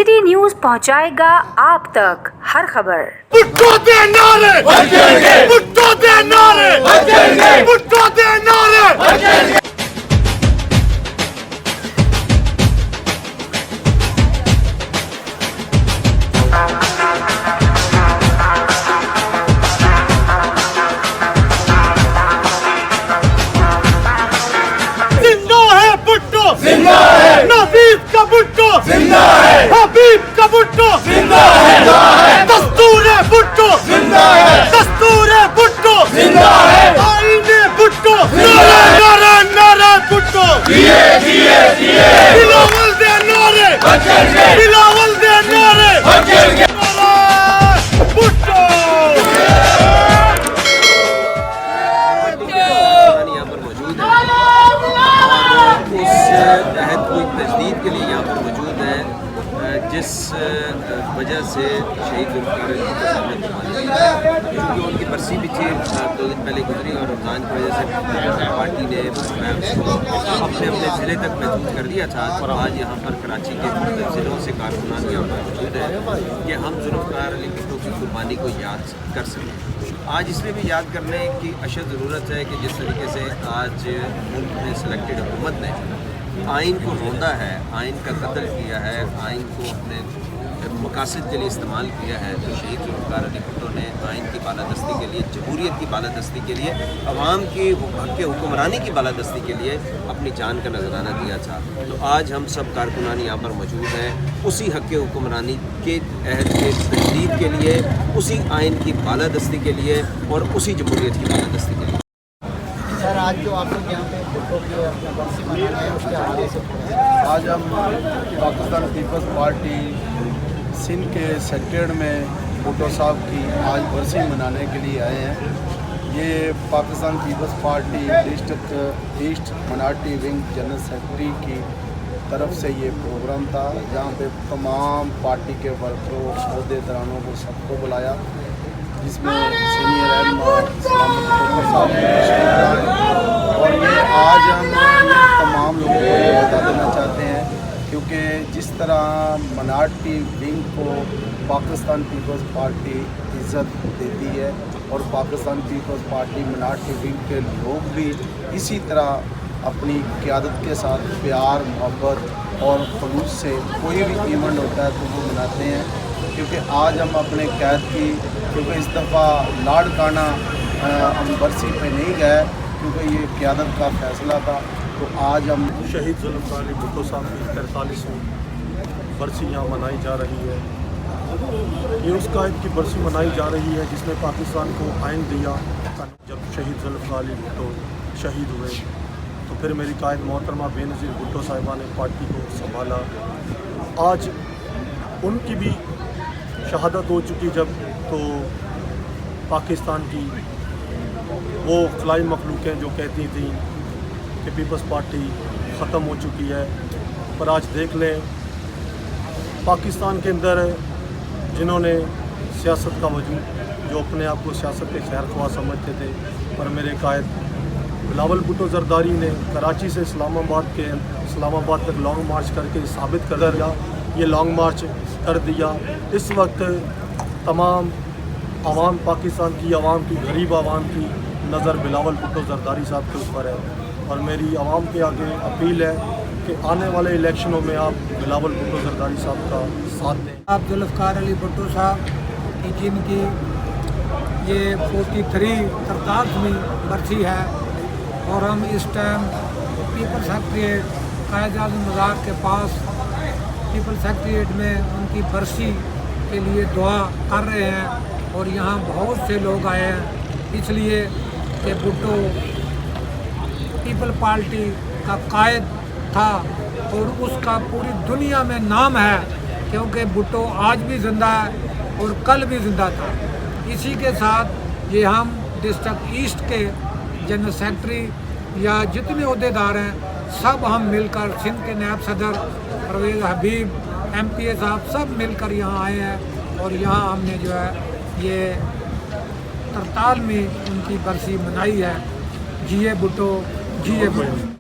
City news पहुंचाएगा आप तक हर खबर। भुट्टो दे नारे बजेंगे, भुट्टो दे नारे बजेंगे, भुट्टो दे नारे बजेंगे। जिंदा है भुट्टो, जिंदा है नबीब का भुट्टो, जिंदा है हबीब का भुट्टो, जिंदा है दस्तूर है भुट्टो, जिंदा है दस्तूर है भुट्टो, जिंदा है आईन है भुट्टो, नारे नारे नारे भुट्टो, जिए जिए जिए बिलावल दे नारे बजेंगे, बिलावल दे नारे बजेंगे, भुट्टो। यहाँ पर मौजूद है और उस तहत कोई तजदीद के लिए यहाँ पर मौजूद है जिस वजह से शहीद जुल्फ़िकार अली भुट्टो साहब ने कुर्बानी दी, क्योंकि उनकी बरसी भी थी 2 दिन पहले गुजरी और रमज़ान की वजह से पार्टी ने उसको अपने अपने ज़िले तक महदूद कर दिया था। और आज यहाँ पर कराची के मुख्तलिफ ज़िलों से कारकुनान यहाँ पर मौजूद है कि हम जुल्फ़िकार अली भुट्टो की कुर्बानी को याद कर सकें। आज इसलिए भी याद करने की अशद ज़रूरत है कि जिस तरीके से आज मुल्क में सिलेक्टेड हुकूमत ने आइन को रोंदा है, आइन का कत्ल किया है, आइन को अपने मकासद के लिए इस्तेमाल किया है, तो शहीद जुल्फ़िकार अली भुट्टो ने आइन की बालादस्ती के लिए, जमहूरियत की बालादस्ती के लिए, अवाम की हक़ हुक्मरानी की बालादस्ती के लिए अपनी जान का नजराना दिया था। तो आज हम सब कारकुनान यहाँ पर मौजूद हैं उसी हक़ हुक्मरानी के अहद के तजदीद के लिए, उसी आइन की बालादस्ती के लिए और उसी जमहूरियत की बालादस्ती के लिए। सर, आज जो आप लोग यहाँ पे भुट्टो की अपना बरसी मना रहे हैं उसके हवाले से आज हम पाकिस्तान पीपल्स पार्टी सिंध के सेक्रेटेरिएट में भुट्टो साहब की आज बरसी मनाने के लिए आए हैं। ये Pakistan Peoples Party district east minority wing general secretary की तरफ से ये प्रोग्राम था, जहाँ पे तमाम पार्टी के वर्करों, अहदेदारों को सबको बुलाया, जिसमें सीनियर और ये आज हम तमाम लोगों को ये बता देना चाहते हैं, क्योंकि जिस तरह माइनॉरिटी विंग को पाकिस्तान पीपल्स पार्टी इज़्ज़त देती है और Pakistan Peoples Party minority wing के लोग भी इसी तरह अपनी क़यादत के साथ प्यार मोहब्बत और ख़ुलूस से कोई भी इवेंट होता है तो वो मनाते हैं। क्योंकि आज हम अपने कैद की, क्योंकि इस दफ़ा लाड़काना हम बरसी पे नहीं गए क्योंकि ये क़यादत का फ़ैसला था, तो आज हम शहीद जुल्फ़िकार अली भुट्टो साहब की 43वीं बरसी यहाँ मनाई जा रही है। ये उस कायद की बरसी मनाई जा रही है जिसने पाकिस्तान को आइन दिया। जब शहीद जुल्फ़िकार अली भुट्टो शहीद हुए तो फिर मेरी कायद मोहतरमा बेनज़ीर भुट्टो साहिबा ने पार्टी को संभाला। आज उनकी भी शहादत हो चुकी जब, तो पाकिस्तान की वो खलाई मखलूक़ें जो कहती थी कि पीपल्स पार्टी ख़त्म हो चुकी है, पर आज देख लें पाकिस्तान के अंदर जिन्होंने सियासत का वजूद, जो अपने आप को सियासत के खैरख्वाह समझते थे, पर मेरे कायद बिलावल भुट्टो ज़रदारी ने कराची से इस्लामाबाद तक लॉन्ग मार्च करके साबित कर दिया, ये लॉन्ग मार्च कर दिया। इस वक्त तमाम आवाम, पाकिस्तान की आवाम की, गरीब आवाम की नज़र बिलावल भुट्टो ज़रदारी साहब के ऊपर है और मेरी आवाम के आगे अपील है कि आने वाले इलेक्शनों में आप बिलावल भुट्टो ज़रदारी साहब का साथ दें। आप जुल्फ़िकार अली भुट्टो साहब की जिनकी ये 43वीं बरसी है और हम इस टाइम पीपल सेक्रेटेरिएट कायद-ए-आज़म मज़ार के पास पीपल सेक्रेटेरिएट में उनकी बरसी के लिए दुआ कर रहे हैं और यहाँ बहुत से लोग आए हैं, इसलिए कि भुट्टो पीपल पार्टी का कायद था और उसका पूरी दुनिया में नाम है, क्योंकि भुट्टो आज भी ज़िंदा है और कल भी ज़िंदा था। इसी के साथ ये हम डिस्ट्रिक्ट ईस्ट के जनरल सेक्रेटरी या जितने अहदेदार हैं सब हम मिलकर, सिंध के नायब सदर परवेज़ हबीब MPA साहब सब मिलकर यहाँ आए हैं और यहाँ हमने जो है ये 43 में उनकी बरसी मनाई है। जिए भुट्टो, जिए भुट्टो।